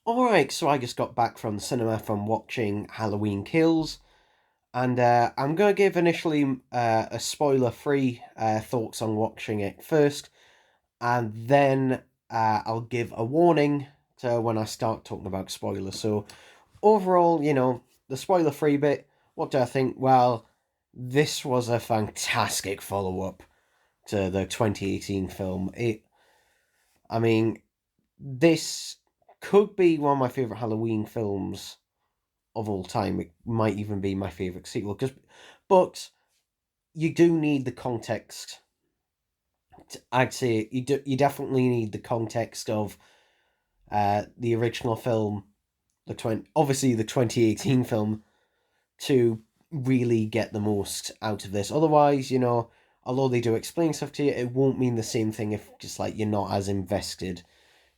Alright, so I just got back from the cinema from watching Halloween Kills, and I'm going to give initially a spoiler free thoughts on watching it first, and then I'll give a warning to when I start talking about spoilers. So, overall, the spoiler free bit, what do I think? Well, this was a fantastic follow up to the 2018 film. I mean, this could be one of my favourite Halloween films of all time. It might even be my favorite sequel. But you do need the context. I'd say you definitely need the context of the original film, obviously the 2018 film, to really get the most out of this. Otherwise, although they do explain stuff to you, it won't mean the same thing if just like you're not as invested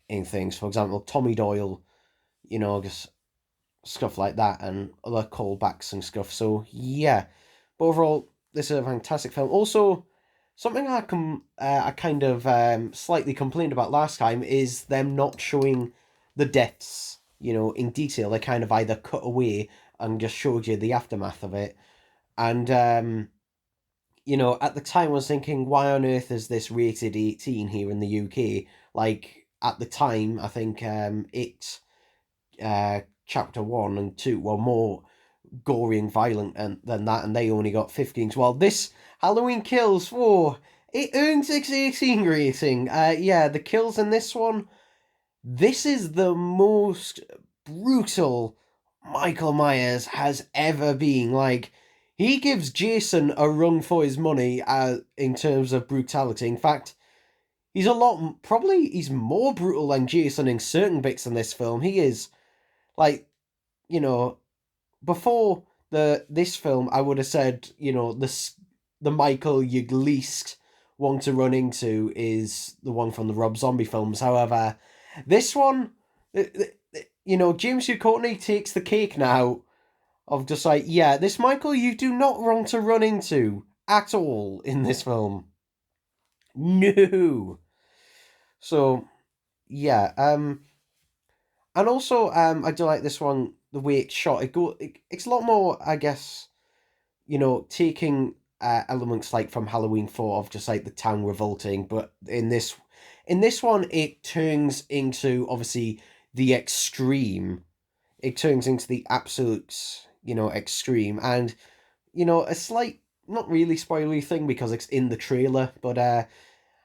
in things. For example, Tommy Doyle, just stuff like that and other callbacks and stuff. So yeah, but overall, this is a fantastic film. Also, something I kind of slightly complained about last time is them not showing the deaths, in detail. They kind of either cut away and just showed you the aftermath of it. And at the time I was thinking, why on earth is this rated 18 here in the UK? Like at the time, I think chapter 1 and 2 were more gory and violent than that, and they only got 15s. Well, this Halloween Kills, it earns its 18 rating. Yeah, the kills in this one, this is the most brutal Michael Myers has ever been. Like, he gives Jason a run for his money in terms of brutality. In fact, he's more brutal than Jason in certain bits in this film. He is, like, you know, before this film, I would have said, the Michael you'd least want to run into is the one from the Rob Zombie films. However, this one, James Hugh Courtney takes the cake now of just like, yeah, this Michael you do not want to run into at all in this film. No. So yeah, and also I do like this one the way it's shot. It's a lot more, I guess, taking elements like from Halloween 4 of just like the town revolting, but in this one it turns into obviously the extreme. It turns into the absolute, extreme, and a slight not really spoilery thing because it's in the trailer, but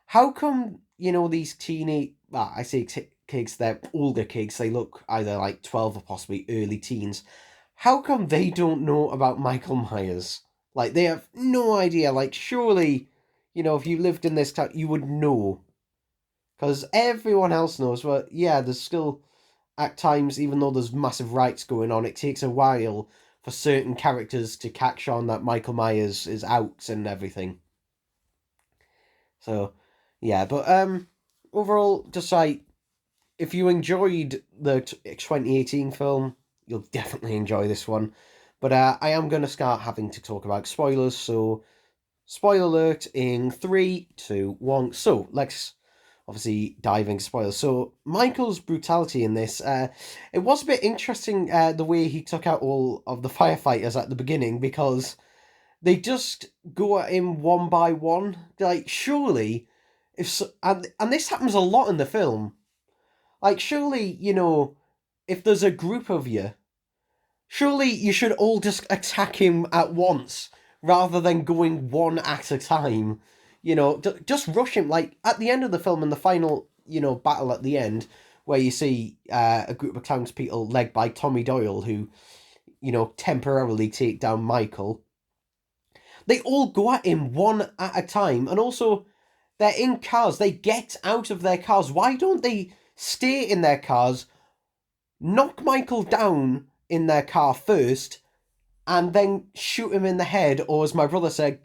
how come these teenage? Well, I say kids, they're older kids. They look either like 12 or possibly early teens. How come they don't know about Michael Myers? Like they have no idea. Like surely, if you lived in this town, you would know because everyone else knows. But yeah, there's still at times, even though there's massive rights going on, it takes a while for certain characters to catch on that Michael Myers is out and everything. So yeah, but overall, just like if you enjoyed the 2018 film, you'll definitely enjoy this one. But I am going to start having to talk about spoilers, so spoiler alert in three, two, one. So let's obviously dive into spoilers. So Michael's brutality in this, it was a bit interesting the way he took out all of the firefighters at the beginning because they just go at him one by one. Like surely, if so, and this happens a lot in the film. Like surely if there's a group of you, surely you should all just attack him at once rather than going one at a time. Just rush him. Like at the end of the film, in the final, battle at the end, where you see a group of townspeople led by Tommy Doyle, who, temporarily take down Michael. They all go at him one at a time, and also they're in cars. They get out of their cars. Why don't they stay in their cars, knock Michael down in their car first, and then shoot him in the head, or as my brother said,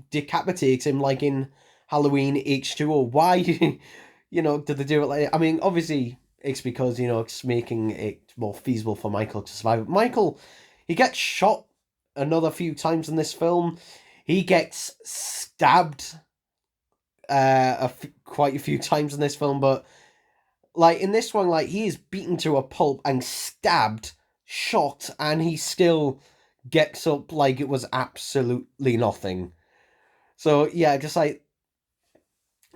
decapitate him like in Halloween H2O. Why, did they do it like that? I mean, obviously, it's because, it's making it more feasible for Michael to survive. Michael, he gets shot another few times in this film. He gets stabbed quite a few times in this film, but like in this one, like he is beaten to a pulp and stabbed, shot, and he still gets up like it was absolutely nothing. So yeah, just like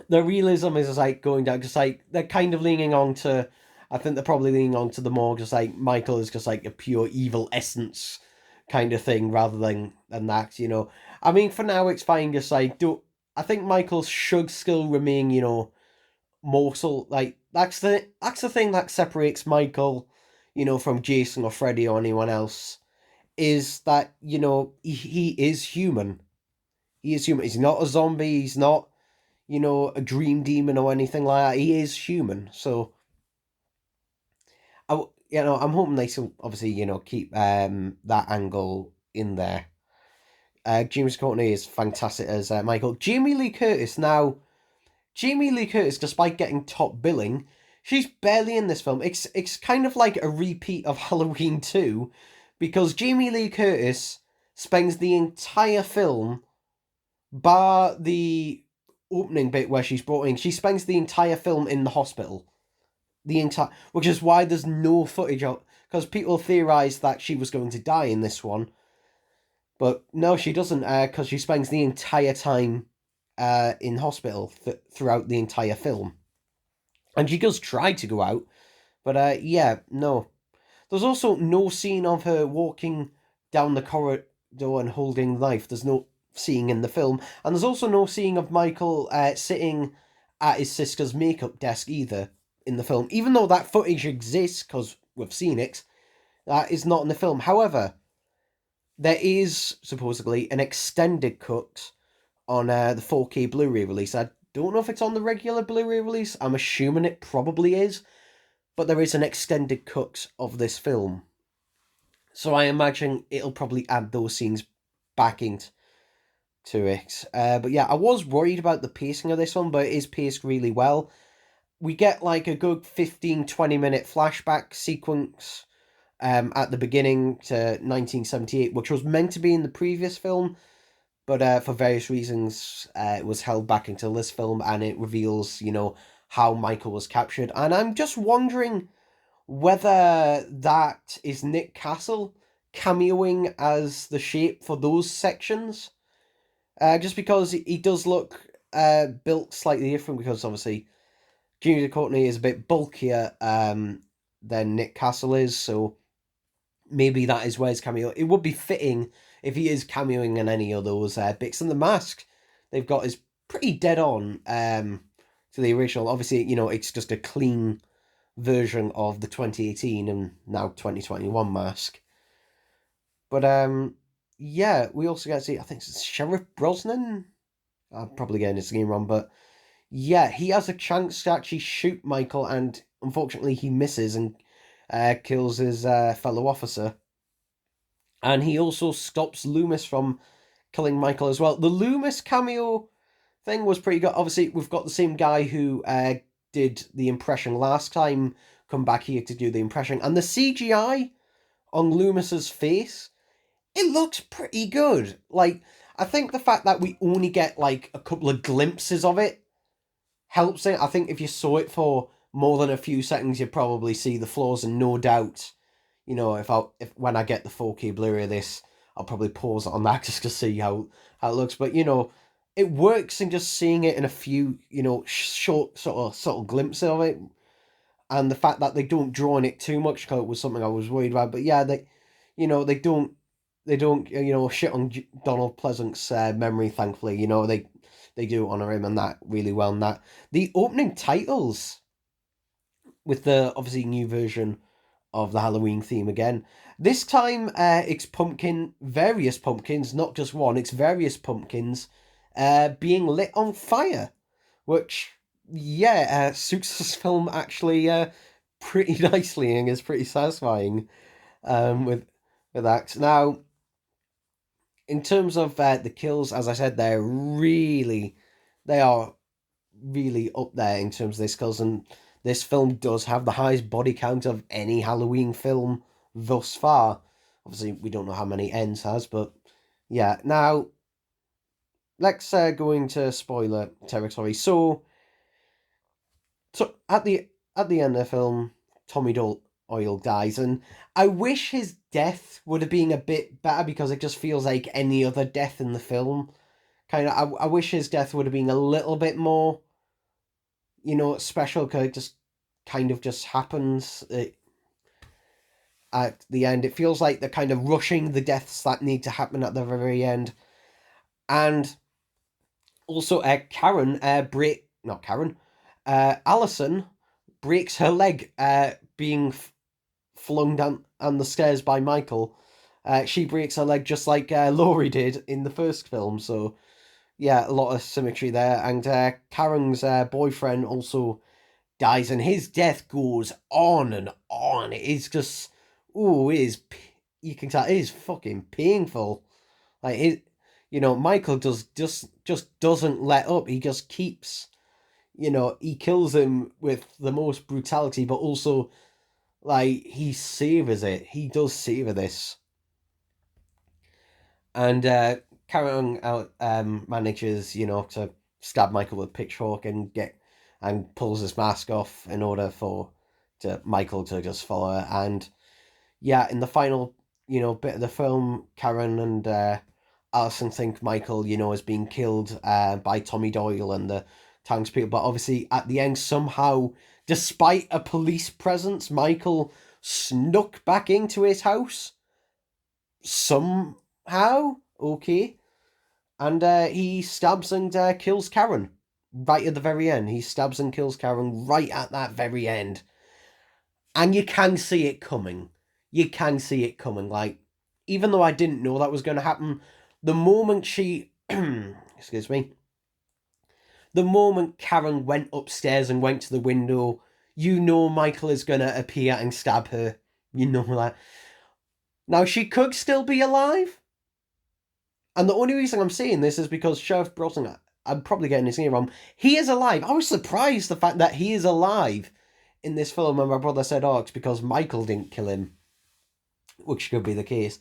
the realism is just like going down, just like they're kind of leaning on to. I think they're probably leaning on to the more just like Michael is just like a pure evil essence kind of thing rather than that. I mean, for now it's fine. Just like do I think Michael should still remain, mortal. Like that's the thing that separates Michael, from Jason or Freddy or anyone else. Is that he is human. He is human. He's not a zombie. He's not a dream demon or anything like that. He is human. So I'm hoping they still obviously keep that angle in there. James Courtney is fantastic as Michael. Jamie Lee Curtis. Now, Jamie Lee Curtis, despite getting top billing, she's barely in this film. It's kind of like a repeat of Halloween 2, because Jamie Lee Curtis spends the entire film, bar the opening bit where she's brought in, she spends the entire film in the hospital. Which is why there's no footage of, because people theorized that she was going to die in this one, but no, she doesn't, because she spends the entire time in hospital throughout the entire film. And she does try to go out, but yeah, no. There's also no scene of her walking down the corridor and holding the knife. There's no scene in the film. And there's also no scene of Michael sitting at his sister's makeup desk either in the film. Even though that footage exists, because we've seen it, that is not in the film. However, there is supposedly an extended cut on the 4K Blu-ray release. I don't know if it's on the regular Blu-ray release. I'm assuming it probably is. But there is an extended cut of this film. So I imagine it'll probably add those scenes back into it. But yeah, I was worried about the pacing of this one, but it is paced really well. We get like a good 15-20 minute flashback sequence at the beginning to 1978, which was meant to be in the previous film, but for various reasons, it was held back until this film, and it reveals, how Michael was captured. And I'm just wondering whether that is Nick Castle cameoing as the shape for those sections. Just because he does look built slightly different, because obviously Junior Courtney is a bit bulkier than Nick Castle is, so maybe that is where his cameo. It would be fitting if he is cameoing in any of those bits. And the mask they've got is pretty dead on to the original. Obviously, it's just a clean version of the 2018 and now 2021 mask. But yeah, we also get to see, I think it's Sheriff Brosnan. I'm probably getting his name wrong, but yeah, he has a chance to actually shoot Michael, and unfortunately he misses and kills his fellow officer. And he also stops Loomis from killing Michael as well. The Loomis cameo thing was pretty good. Obviously, we've got the same guy who did the impression last time come back here to do the impression, and the CGI on Loomis's face, it looks pretty good. Like, I think the fact that we only get like a couple of glimpses of it helps it. I think if you saw it for more than a few seconds, you'd probably see the flaws, and no doubt, if when I get the 4K Blu-ray of this, I'll probably pause it on that just to see how it looks. But it works in just seeing it in a few short sort of glimpses of it, and the fact that they don't draw on it too much, because it was something I was worried about. But yeah, they don't shit on Donald Pleasant's memory. Thankfully, they do honor him and that really well. And that the opening titles with the obviously new version of the Halloween theme again. This time, it's various pumpkins, not just one. It's various pumpkins, being lit on fire, which suits this film actually pretty nicely and is pretty satisfying with that. Now, in terms of the kills, as I said, they are really up there in terms of this kills, and this film does have the highest body count of any Halloween film thus far. Obviously, we don't know how many Ends has, but yeah. Now, let's go into spoiler territory. So at the at the end of the film, Tommy Doyle dies, and I wish his death would have been a bit better because it just feels like any other death in the film. Kind of, I wish his death would have been a little bit more, special because it just kind of just happens at the end. It feels like they're kind of rushing the deaths that need to happen at the very end. And also, Allison breaks her leg being flung down on the stairs by Michael. She breaks her leg just like Laurie did in the first film. So, yeah, a lot of symmetry there. And Karen's boyfriend also dies, and his death goes on and on. It is just, you can tell, it is fucking painful. Like, Michael just doesn't let up. He just keeps, he kills him with the most brutality, but also, like, he savors it. He does savor this. And Karen out manages, to stab Michael with a pitchfork and pulls his mask off in order for Michael to just follow her. And yeah, in the final, bit of the film, Karen and Allison think Michael, is being killed by Tommy Doyle and the townspeople. But obviously, at the end, somehow, despite a police presence, Michael snuck back into his house. Somehow, okay. And he stabs and kills Karen right at the very end. He stabs and kills Karen right at that very end. And you can see it coming. You can see it coming. Like, even though I didn't know that was going to happen, the moment she, excuse me, the moment Karen went upstairs and went to the window, Michael is going to appear and stab her. You know that. Now, she could still be alive. And the only reason I'm saying this is because Sheriff Brosnan, I'm probably getting his name wrong, he is alive. I was surprised the fact that he is alive in this film, and my brother said, oh, it's because Michael didn't kill him, which could be the case.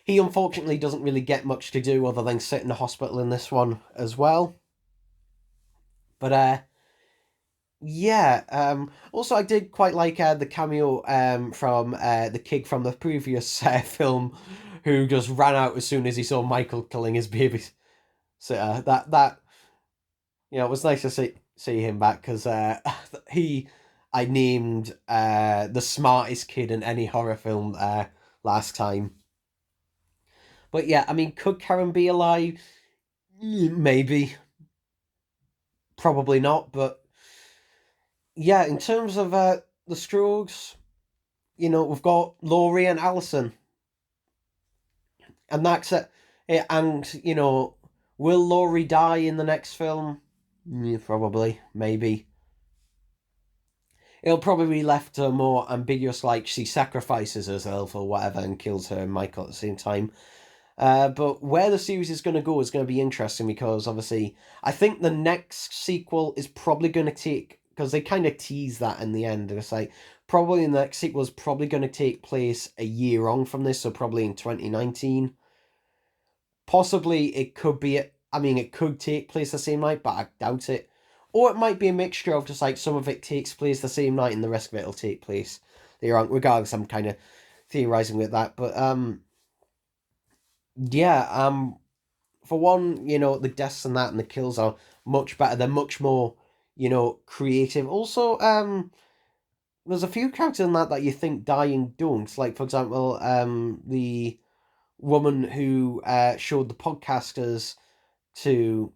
He unfortunately doesn't really get much to do other than sit in the hospital in this one as well. But yeah. Also, I did quite like the cameo from the kid from the previous film, who just ran out as soon as he saw Michael killing his baby. So that it was nice to see him back because I named the smartest kid in any horror film last time. But yeah, I mean, could Karen be alive? Maybe. Probably not, but yeah, in terms of the Strokes, we've got Laurie and Allison. And that's it. And, will Laurie die in the next film? Probably, maybe. It'll probably be left to more ambiguous, like she sacrifices herself or whatever and kills her and Michael at the same time. But where the series is going to go is going to be interesting because obviously I think the next sequel is probably going to take, because they kind of tease that in the end. It's like probably the next sequel is probably going to take place a year on from this, so probably in 2019. Possibly it could be, it could take place the same night, but I doubt it. Or it might be a mixture of just like some of it takes place the same night and the rest of it will take place later on. Regardless, I'm kind of theorizing with that. But yeah, for one, the deaths and that and the kills are much better. They're much more, creative. Also, there's a few characters in that you think die and don't. Like, for example, the woman who showed the podcasters to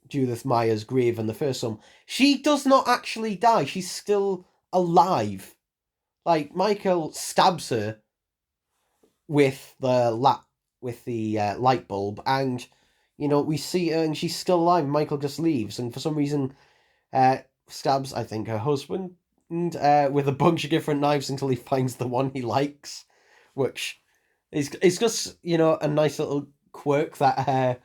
Judith Meyer's grave in the first film, she does not actually die. She's still alive. Like, Michael stabs her with the light bulb, and we see her and she's still alive. Michael just leaves, and for some reason, stabs, I think, her husband with a bunch of different knives until he finds the one he likes, which is just a nice little quirk that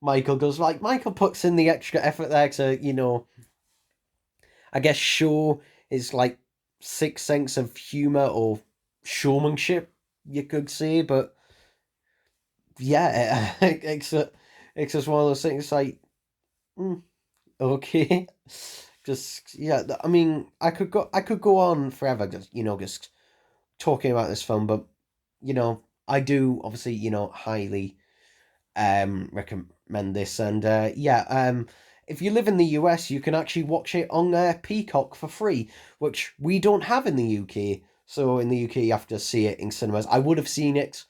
Michael does. Like, Michael puts in the extra effort there to I guess show his like sixth sense of humor or showmanship, you could say. But yeah, it's just one of those things like, okay. just yeah. I mean, I could go on forever, just talking about this film, but I do obviously highly recommend this, and if you live in the US, you can actually watch it on Peacock for free, which we don't have in the UK. So in the UK, you have to see it in cinemas. I would have seen it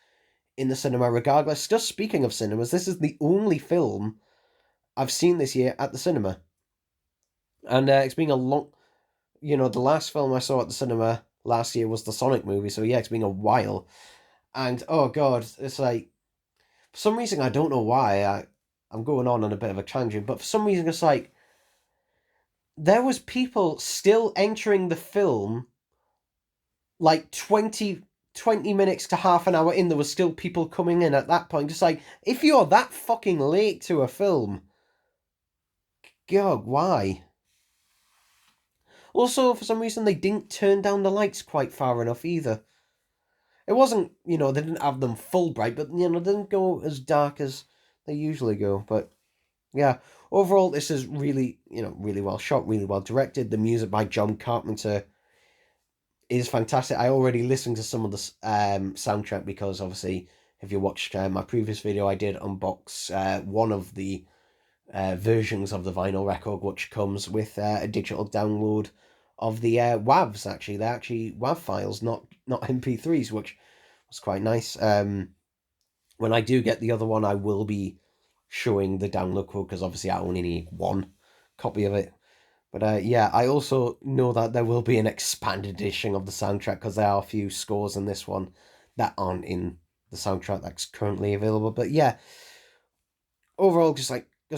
in the cinema regardless. Just speaking of cinemas, this is the only film I've seen this year at the cinema, and it's been a long. The last film I saw at the cinema last year was the Sonic movie, so yeah, it's been a while. And oh god, it's like for some reason I don't know why I'm going on a bit of a tangent, but for some reason it's like there was people still entering the film like 20 minutes to half an hour in. There was still people coming in at that point. Just like if you're that fucking late to a film, god, why? Also, for some reason they didn't turn down the lights quite far enough either. It wasn't, they didn't have them full bright, but they didn't go as dark as they usually go. But yeah, overall, this is really, really well shot, really well directed. The music by John Carpenter is fantastic. I already listened to some of the soundtrack because obviously, if you watched my previous video, I did unbox one of the versions of the vinyl record, which comes with a digital download of the WAVs. Actually, they're actually WAV files, not MP3s, which was quite nice. When I do get the other one, I will be showing the download code because obviously I only need one copy of it. But yeah, I also know that there will be an expanded edition of the soundtrack because there are a few scores in this one that aren't in the soundtrack that's currently available. But yeah, overall, just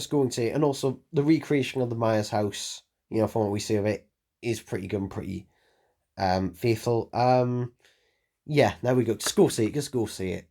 going to, and also the recreation of the Myers house, from what we see of it, is pretty good and pretty faithful. Yeah, there we go. Just go see it. Just go see it.